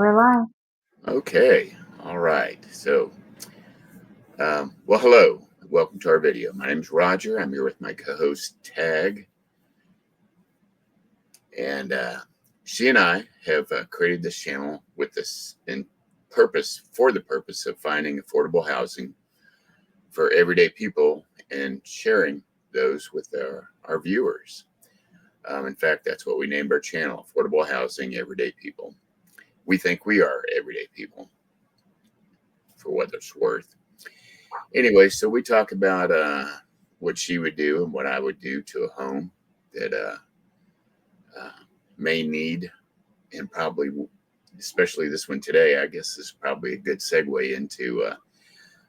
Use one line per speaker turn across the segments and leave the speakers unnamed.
We're live.
Okay, all right. Well, hello. Welcome to our video. My name is Roger. I'm here with my co-host Tagg, and she and I have created this channel with this for the purpose of finding affordable housing for everyday people and sharing those with our viewers. In fact, that's what we named our channel: Affordable Housing, Everyday People. We think we are everyday people, for what it's worth. Anyway, so we talk about what she would do and what I would do to a home that may need, and probably, especially this one today, I guess is probably a good segue into.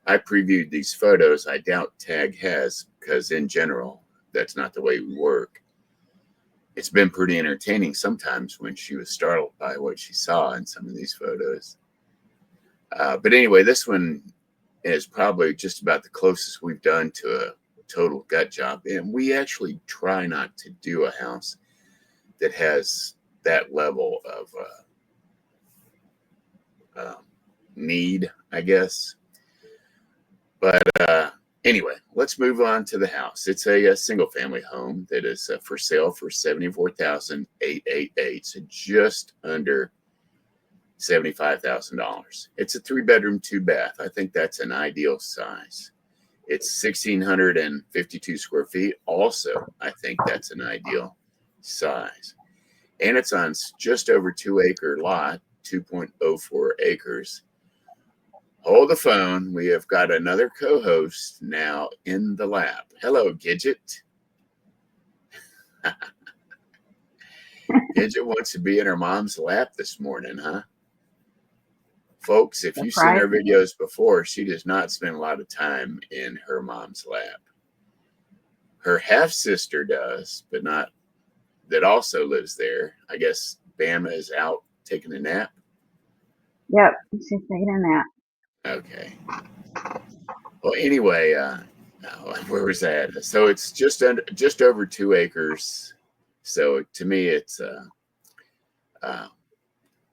I previewed these photos. I doubt Tagg has, because in general, that's not the way we work. It's been pretty entertaining sometimes when she was startled by what she saw in some of these photos. But anyway, this one is probably just about the closest we've done to a total gut job. And we actually try not to do a house that has that level of need, I guess. But anyway, let's move on to the house. It's a single family home that is for sale for $74,888, so just under $75,000. It's a 3-bedroom, 2-bath. I think that's an ideal size. It's 1,652 square feet. Also, I think that's an ideal size. And it's on just over 2-acre lot, 2.04 acres. Hold the phone. We have got another co-host now in the lab. Hello, Gidget. Gidget wants to be in her mom's lap this morning, huh? Folks, if you've seen her videos before, she does not spend a lot of time in her mom's lap. Her half-sister does, but not, that also lives there. I guess Bama is out taking a nap.
Yep, she's taking a nap.
Okay. Well, anyway, where was that? So it's just over 2 acres. So to me, it's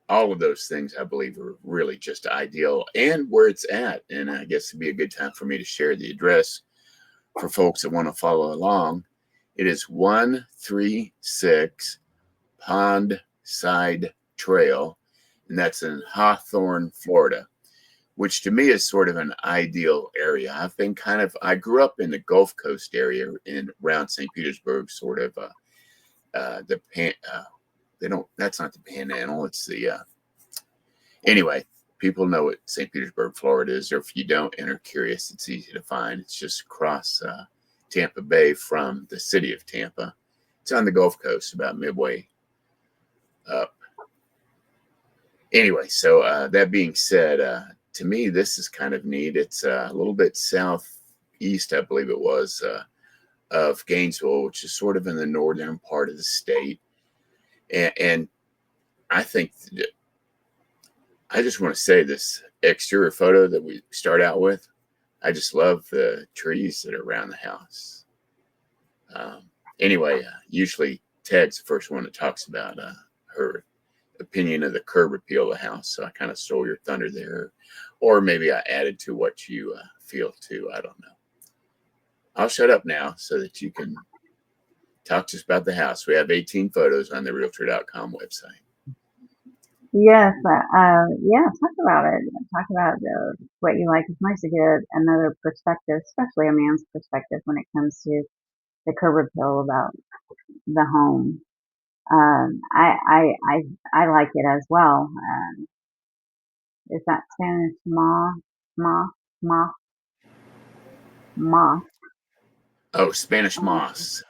all of those things I believe are really just ideal, and where it's at. And I guess it'd be a good time for me to share the address for folks that want to follow along. It is 136 Pond Side Trail, and that's in Hawthorne, Florida, which to me is sort of an ideal area. I grew up in the Gulf Coast area around St. Petersburg, sort of that's not the Panhandle. It's the, anyway, people know what St. Petersburg, Florida is, or if you don't and are curious, it's easy to find. It's just across Tampa Bay from the city of Tampa. It's on the Gulf Coast, about midway up. Anyway, so that being said, to me, this is kind of neat. It's a little bit southeast, I believe it was, of Gainesville, which is sort of in the northern part of the state. And I think I just want to say this exterior photo that we start out with, I just love the trees that are around the house. Anyway, usually Ted's the first one that talks about her opinion of the curb appeal of the house. So I kind of stole your thunder there. Or maybe I added to what you feel too. I don't know. I'll shut up now so that you can talk to us about the house. We have 18 photos on the realtor.com website.
Yes, talk about it. Talk about what you like. It's nice to get another perspective, especially a man's perspective when it comes to the curb appeal about the home. I like it as well. Is that Spanish moss?
Oh, Spanish moss.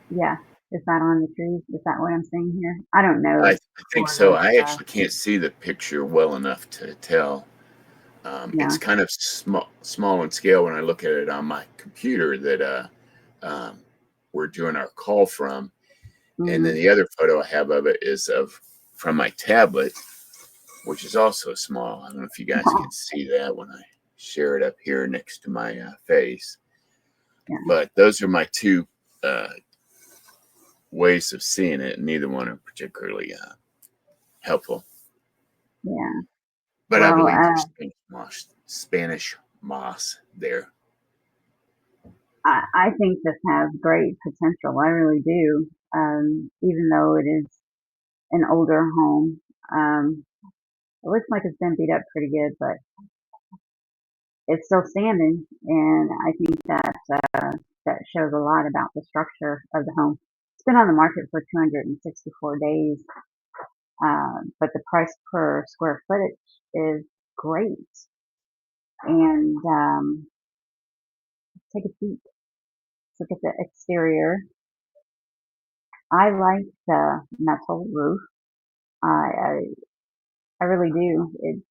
Yeah. Is that on the trees? Is that what I'm seeing here? I don't know.
I think so. I actually can't see the picture well enough to tell. It's kind of small in scale when I look at it on my computer that we're doing our call from. Mm-hmm. And then the other photo I have of it is from my tablet, which is also small. I don't know if you guys can see that when I share it up here next to my face. Yeah. But those are my two ways of seeing it, and neither one are particularly helpful.
Yeah.
But I
Well,
believe there's Spanish moss there.
I think this has great potential. I really do. Even though it is an older home, it looks like it's been beat up pretty good, but it's still standing, and I think that that shows a lot about the structure of the home. It's been on the market for 264 days, but the price per square footage is great. And take a peek. Let's look at the exterior. I like the metal roof. I I really do. It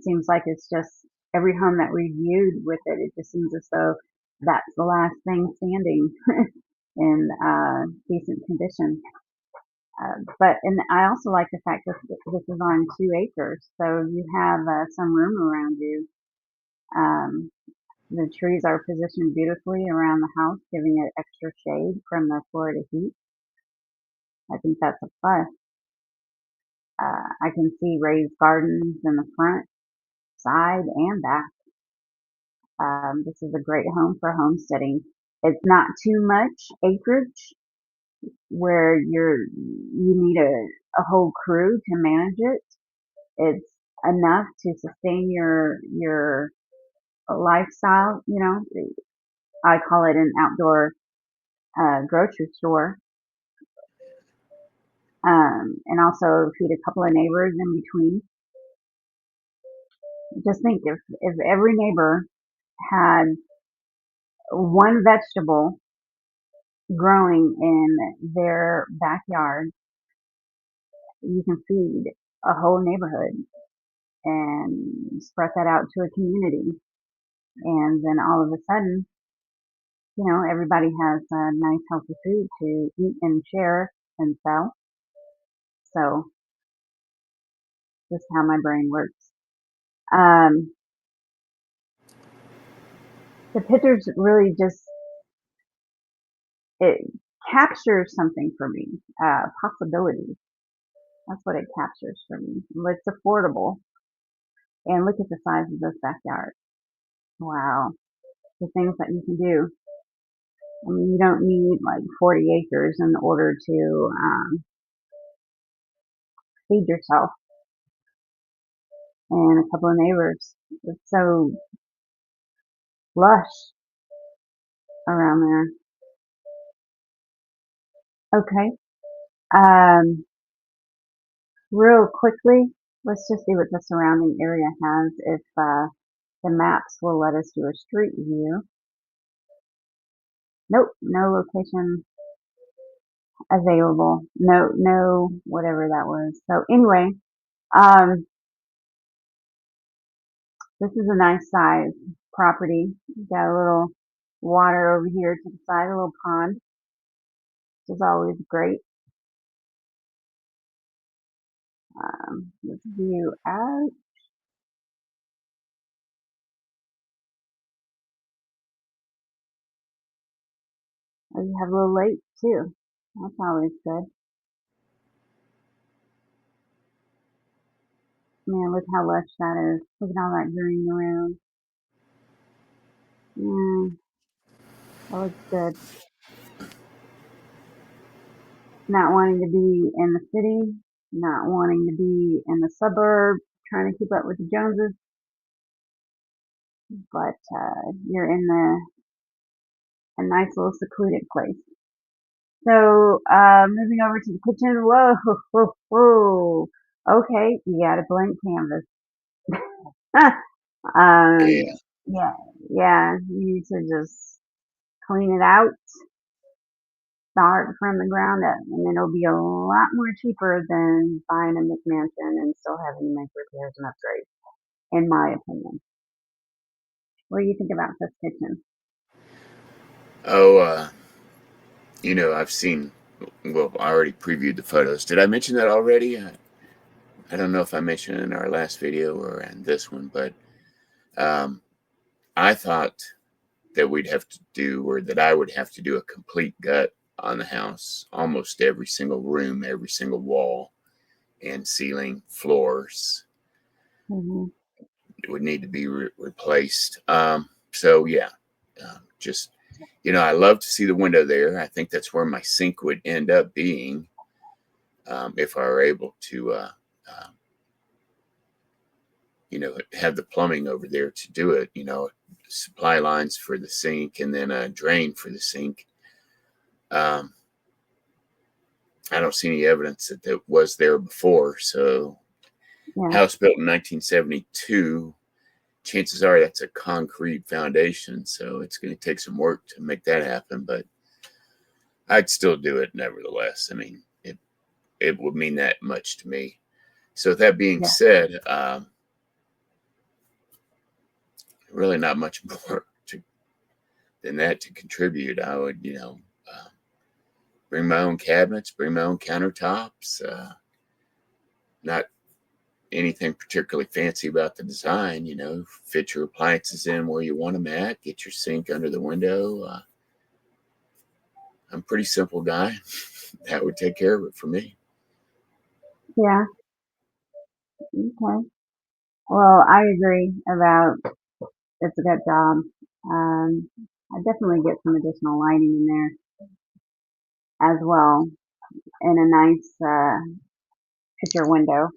seems like it's just every home that we viewed with it. It just seems as though that's the last thing standing in decent condition. But and I also like the fact that this is on 2 acres, so you have some room around you. Um, the trees are positioned beautifully around the house, giving it extra shade from the Florida heat. I think that's a plus. I can see raised gardens in the front, side, and back. This is a great home for homesteading. It's not too much acreage where you need a whole crew to manage it. It's enough to sustain your lifestyle. I call it an outdoor grocery store, and also feed a couple of neighbors in between. Just think if every neighbor had one vegetable growing in their backyard, you can feed a whole neighborhood and spread that out to a community. And then all of a sudden, everybody has nice, healthy food to eat and share and sell. So this is how my brain works. Um, the pictures really just, it captures something for me, possibilities. That's what it captures for me. It's affordable. And look at the size of this backyard. Wow. The things that you can do. I mean, you don't need like 40 acres in order to feed yourself and a couple of neighbors. It's so lush around there. Okay. Um, real quickly, let's just see what the surrounding area has. If the maps will let us do a street view. Nope, no location available. No, no, whatever that was. So anyway, um, this is a nice size property. Got a little water over here to the side, a little pond, which is always great. Let's view out. Oh, you have a little lake too. That's always good. Man, look how lush that is. Look at all that green around. Yeah, that looks good. Not wanting to be in the city, not wanting to be in the suburb, trying to keep up with the Joneses, but you're in a nice little secluded place. So, moving over to the kitchen. Whoa, whoa, whoa. Okay, you got a blank canvas.
Yeah.
Yeah, yeah, you need to just clean it out, start from the ground up, and it'll be a lot more cheaper than buying a McMansion and still having to make repairs and upgrades, in my opinion. What do you think about this kitchen?
Oh, I've seen. Well, I already previewed the photos. Did I mention that already? I don't know if I mentioned it in our last video or in this one, but um, I thought that we'd have to do, or that I would have to do a complete gut on the house, almost every single room, every single wall and ceiling, floors.
Mhm.
It would need to be replaced. So yeah, just I love to see the window there. I think that's where my sink would end up being, if I were able to, uh, have the plumbing over there to do it. Supply lines for the sink and then a drain for the sink. Um, I don't see any evidence that that was there before. So,
Yeah.
house built in 1972. Chances are that's a concrete foundation, so it's going to take some work to make that happen. But I'd still do it nevertheless. I mean, it would mean that much to me. So, with that being
Yeah.
said, really not much more than that to contribute. I would, bring my own cabinets, bring my own countertops. Not anything particularly fancy about the design. Fit your appliances in where you want them at. Get your sink under the window. I'm a pretty simple guy. That would take care of it for me.
Yeah. Okay. Well, I agree about it's a good job. I definitely get some additional lighting in there as well, and a nice picture window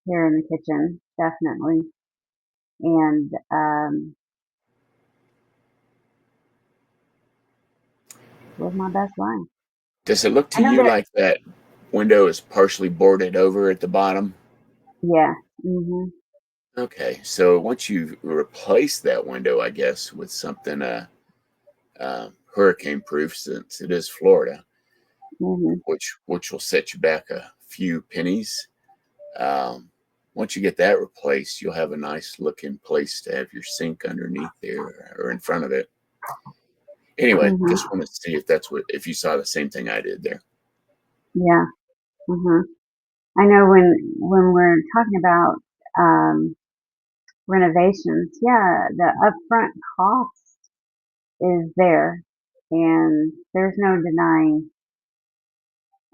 here in the kitchen, definitely. And live my best life.
Does it look
I
to
know
you
that.
like that window is partially boarded over at the bottom?
Yeah. Mhm.
Okay, so once you replace that window, I guess, with something hurricane proof, since it is Florida,
Mhm.
which will set you back a few pennies. Um, Once you get that replaced, you'll have a nice looking place to have your sink underneath there or in front of it. Anyway,
Mhm.
just wanted to see if you saw the same thing I did there.
Yeah. Mhm. I know when we're talking about um, renovations, yeah, the upfront cost is there, and there's no denying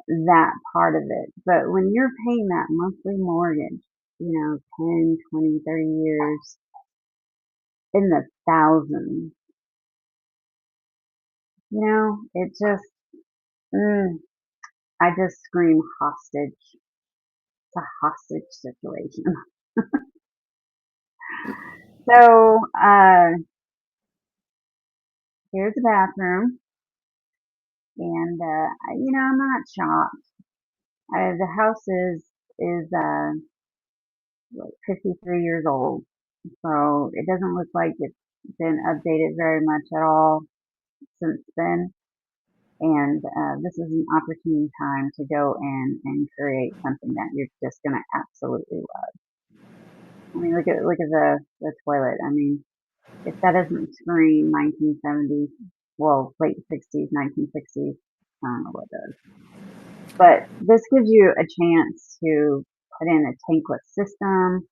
that part of it. But when you're paying that monthly mortgage, 10, 20, 30 years in the thousands, it just, mm, I just scream hostage. It's a hostage situation. So, here's the bathroom, and I'm not shocked. The house is like 53 years old, so it doesn't look like it's been updated very much at all since then. And this is an opportune time to go in and create something that you're just gonna absolutely love. I mean, look at the toilet. I mean, if that doesn't scream 1970s, well, late 60s, 1960s, I don't know what does. But this gives you a chance to put in a tankless system,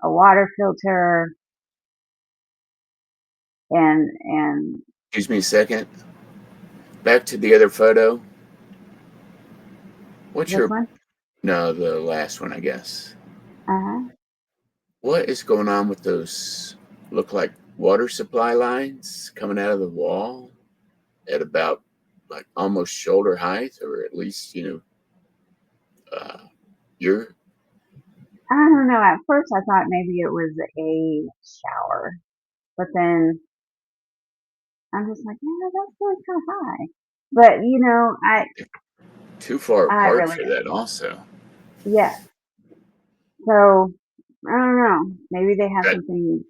a water filter, and
Excuse me a second. Back to the other photo. What's
this
your
one.
No, the last one, I guess.
Uh-huh.
What is going on with those look like water supply lines coming out of the wall at about like almost shoulder height, or at least, uh, your
I don't know. At first, I thought maybe it was a shower, but then I'm just like, yeah, that's really kind of high. But
too far
I
apart
really
for that also.
yeah. So I don't know. Maybe they have
That
something,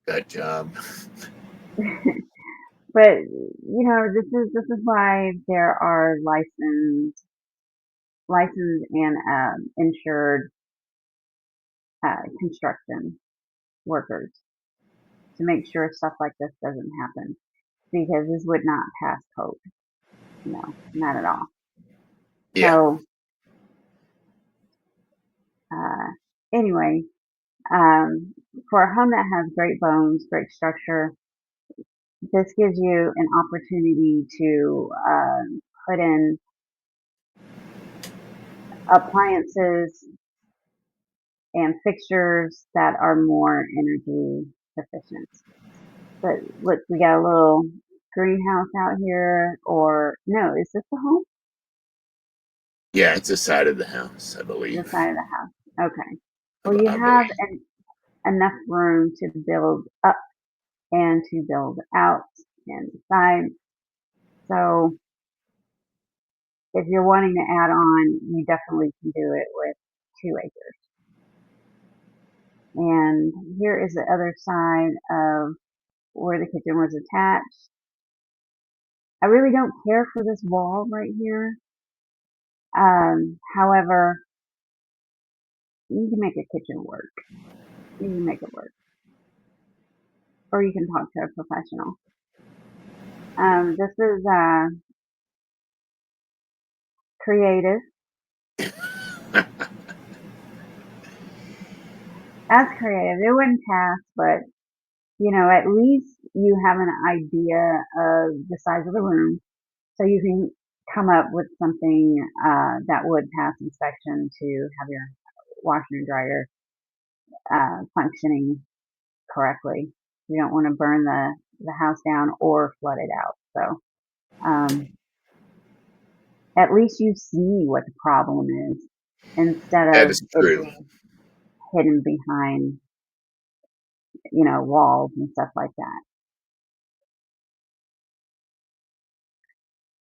that job.
but this is why there are licensed and insured construction workers to make sure stuff like this doesn't happen because this would not pass code. No, not at all.
Yeah.
So uh, anyway, um, for a home that has great bones, great structure, this gives you an opportunity to put in appliances and fixtures that are more energy efficient. But look, we got a little greenhouse out here, or no, is this the home?
Yeah, it's the side of the house, I
The
believe.
side of the house. Okay. Well, you
I
have
believe.
enough room to build up and to build out and side. So if you're wanting to add on, you definitely can do it with 2 acres. And here is the other side of where the kitchen was attached. I really don't care for this wall right here. However, you can make a kitchen work. You can make it work, or you can talk to a professional. This is creative. That's creative. It wouldn't pass, but at least you have an idea of the size of the room, so you can come up with something that would pass inspection to have your washer and dryer functioning correctly. You don't want to burn the house down or flood it out. So at least you see what the problem is instead
That
of
is
it
true.
being hidden behind, walls and stuff like that.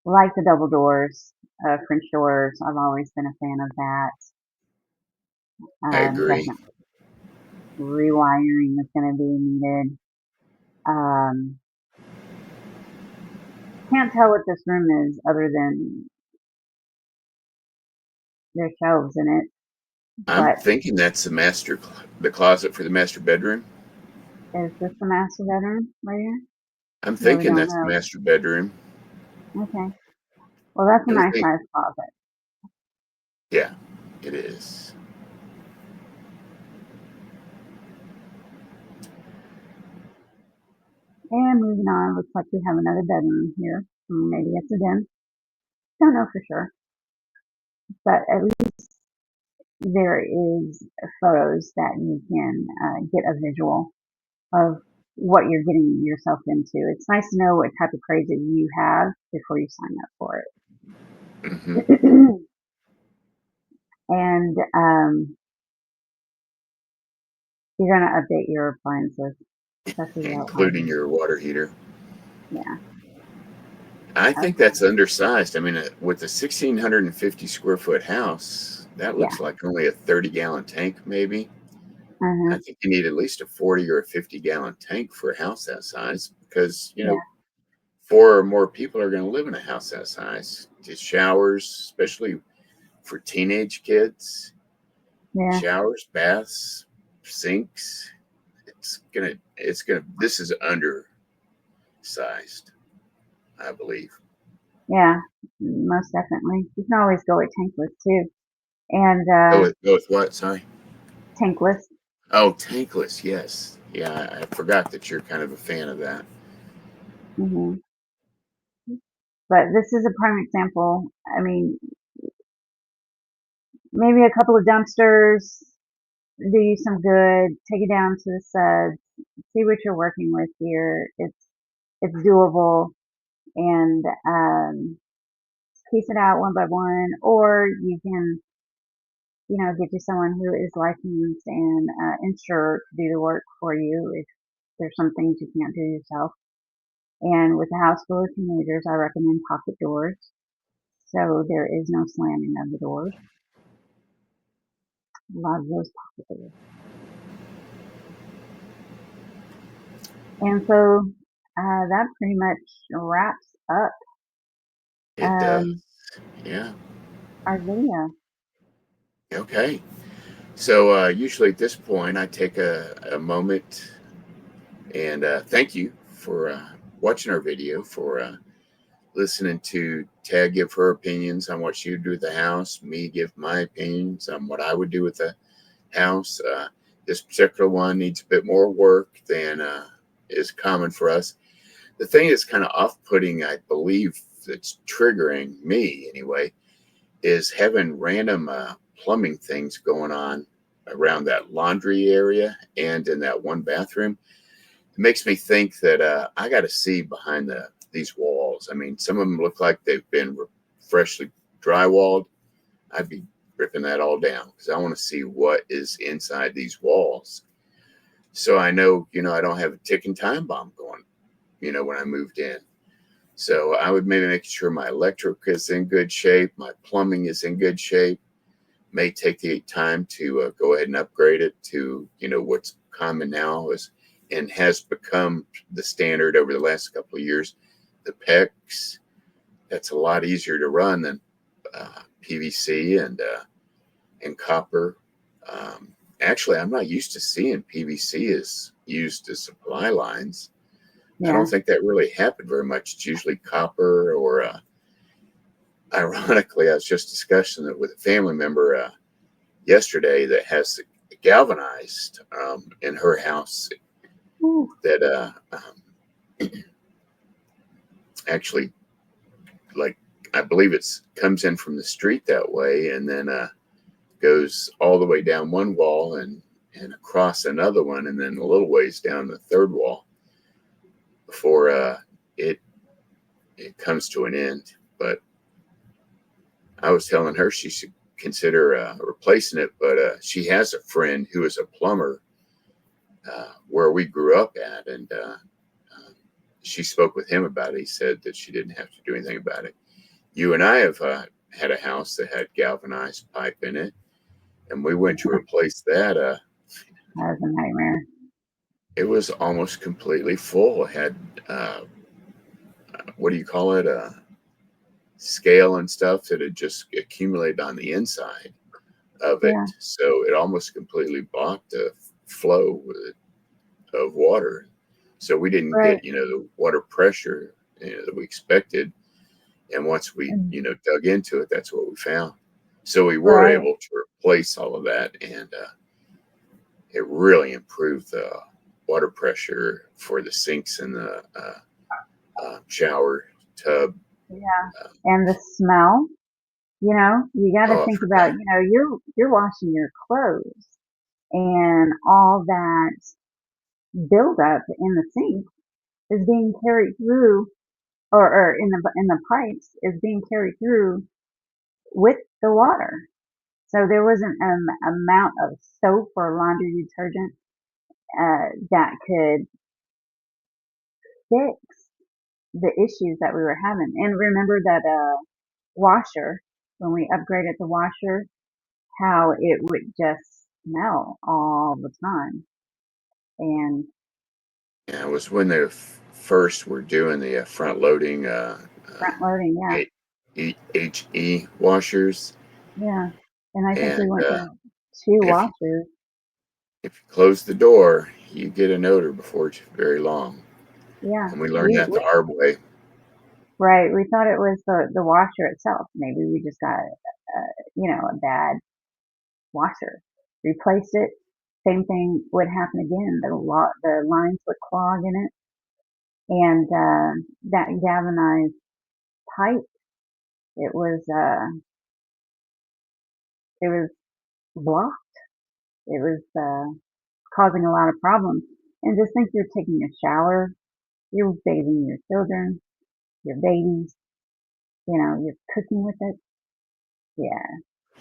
Like the double doors, French doors. I've always been a fan of that.
I agree.
Definitely rewiring is going to be needed. Um, can't tell what this room is other than there's shelves in it,
I'm
but
thinking that's the closet for the master bedroom.
is this the master bedroom right here?
I'm
Really
thinking
don't
that's the
know.
master bedroom.
Okay. Well, that's a
And I
nice
think,
size closet.
yeah, it is.
And moving on, looks like we have another bedroom here. Maybe it's a den. Don't know for sure. But at least there is photos that you can get a visual of what you're getting yourself into. It's nice to know what type of crazy you have before you sign up for
Hmm.
it. And you're going to update your appliances, especially the
Including
outhouses.
your water heater.
Yeah.
I think
Okay.
that's undersized. I mean, with a 1,650 square foot house, that
Yeah.
looks like only a 30-gallon tank, maybe.
Uh-huh.
I think you need at least a 40 or a 50-gallon tank for a house that size because,
Yeah.
four or more people are going to live in a house that size. Just showers, especially for teenage kids,
Yeah.
showers, baths, sinks. This is undersized, I believe.
Yeah. Most definitely. You can always go with tankless too. And
Go with what? Sorry.
tankless.
Oh, tankless. Yes. Yeah, I forgot that you're kind of a fan of that.
Hmm. But this is a prime example. I mean, maybe a couple of dumpsters do you some good. Take it down to the suds. See what you're working with here. It's doable, and piece it out one by one, or you can get you someone who is licensed and insured to do the work for you if there's some things you can't do yourself. And with a house full of teenagers, I recommend pocket doors, so there is no slamming of the doors. A lot of those pocket doors. And so that pretty much wraps up
It does.
um,
Yeah.
our video.
Okay. So usually at this point, I take a moment and thank you for watching our video, for listening to Tagg give her opinions on what she would do with the house, me give my opinions on what I would do with the house. This particular one needs a bit more work than is common for us. The thing that's kind of off-putting, I believe, that's triggering me anyway, is having random plumbing things going on around that laundry area and in that one bathroom. It makes me think that I got to see behind these walls. I mean, some of them look like they've been freshly drywalled. I'd be ripping that all down because I want to see what is inside these walls. So I know, I don't have a ticking time bomb going, when I moved in. So I would maybe make sure my electric is in good shape, my plumbing is in good shape. May take the time to go ahead and upgrade it to, what's common now is and has become the standard over the last couple of years. The PEX, that's a lot easier to run than PVC and copper. Actually, I'm not used to seeing PVC as used as supply lines. I
Yeah.
don't think that really happened very much. It's usually copper or, ironically, I was just discussing it with a family member yesterday that has galvanized in her house
Ooh,
that actually, like, I believe it's comes in from the street that way and then goes all the way down one wall and across another one and then a little ways down the third wall before it comes to an end. But I was telling her she should consider replacing it, but she has a friend who is a plumber where we grew up at, and she spoke with him about it. He said that she didn't have to do anything about it. You and I have had a house that had galvanized pipe in it, and we went to replace that.
that was a nightmare.
It was almost completely full. It had what do you call it? Scale and stuff that had just accumulated on the inside of it.
Yeah.
So it almost completely blocked the flow of water. So we didn't
Right.
get, the water pressure that we expected. And once we,
Mm.
dug into it, that's what we found. So we were
Right.
able to replace all of that. And it really improved the water pressure for the sinks and the shower tub.
Yeah. And the smell, you got to
Oh, I
think about,
forgot.
you're washing your clothes and all that buildup in the sink is being carried through, or in the pipes is being carried through with the water. So there wasn't an amount of soap or laundry detergent that could fix the issues that we were having. And remember that washer, when we upgraded the washer, how it would just smell all the time. And
Yeah, it was when they first were doing the front loading
front loading, yeah,
HE washers.
yeah. And I think we
And
went to two
if you,
washers.
if you close the door, you get an odor before it's very long.
Yeah,
And we learned that the hard way.
right. We thought it was the washer itself. Maybe we just got a bad washer. Replaced it. Same thing would happen again. The lines would clog in it, and that galvanized pipe. It was it was blocked. It was causing a lot of problems. And just think you're taking a shower, you're bathing your children, your babies, you're cooking with it. Yeah,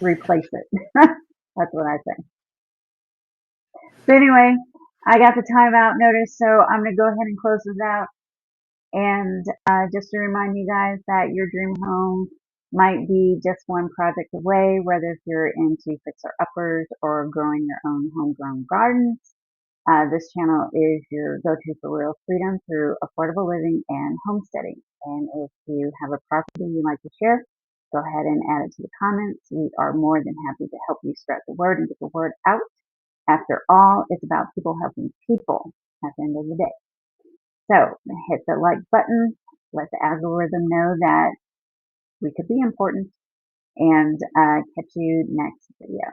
replace it. That's what I say. So anyway, I got the timeout notice, so I'm gonna go ahead and close this out. And just to remind you guys that your dream home might be just one project away, whether if you're into fixer uppers or growing your own homegrown gardens. This channel is your go-to for real freedom through affordable living and homesteading. And if you have a property you'd like to share, go ahead and add it to the comments. We are more than happy to help you spread the word and get the word out. After all, it's about people helping people at the end of the day. So hit the like button, let the algorithm know that we could be important, and catch you next video.